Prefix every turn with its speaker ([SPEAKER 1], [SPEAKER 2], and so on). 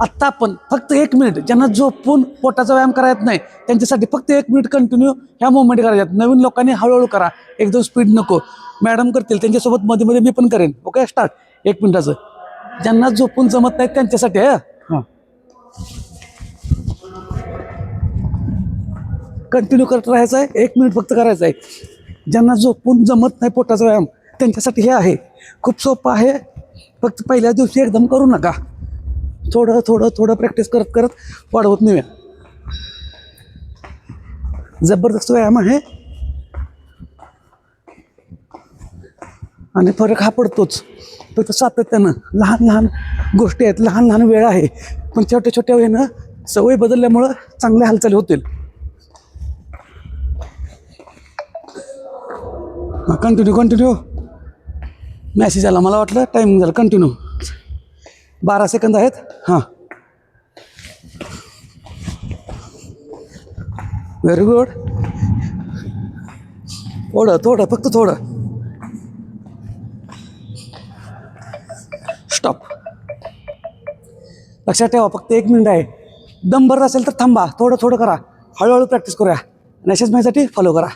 [SPEAKER 1] आत्ता आपण फक्त 1 मिनिट, ज्यांना झोपून पोटाचा व्यायाम करायचा नाही त्यांच्यासाठी फक्त 1 मिनिट कंटिन्यू ह्या मुवमेंट करायच्यात. नवीन लोकांनी हळूहळू करा, एकदम स्पीड नको. मॅडम करतील त्यांच्यासोबत मध्ये मध्ये मी पण करेन. Okay, start. 1 मिनिटाचं. ज्यांना झोपून जमत नाही त्यांच्यासाठी आहे. हां, कंटिन्यू करत राहायचं आहे. 1 मिनिट फक्त करायचं आहे. ज्यांना झोपून जमत नाही पोटाचा व्यायाम त्यांच्यासाठी हे आहे. खूप सोपं आहे. फक्त पहिल्या दिवशी एकदम करू नका. थोडं थोडं थोडं प्रॅक्टिस करत करत वाढवत नेऊया. जबरदस्त व्यायाम आहे आणि फरक हा पडतोच. फक्त सातत्यानं लहान लहान गोष्टी आहेत, लहान लहान वेळ आहे, पण छोट्या छोट्या वेळेनं सवय बदलल्यामुळं चांगल्या हालचाली होतील. कंटिन्यू. मॅसेज आला, मला वाटलं टायमिंग झालं. कंटिन्यू. 12 सेकंद आहेत. हां, व्हेरी गुड. थोडं फक्त थोडं. स्टॉप. लक्षात ठेवा, फक्त 1 मिनिट आहे. दम भरत असेल तर थांबा, थोडं थोडं करा, हळूहळू प्रॅक्टिस करूया. मेसेज माझ्यासाठी फॉलो करा.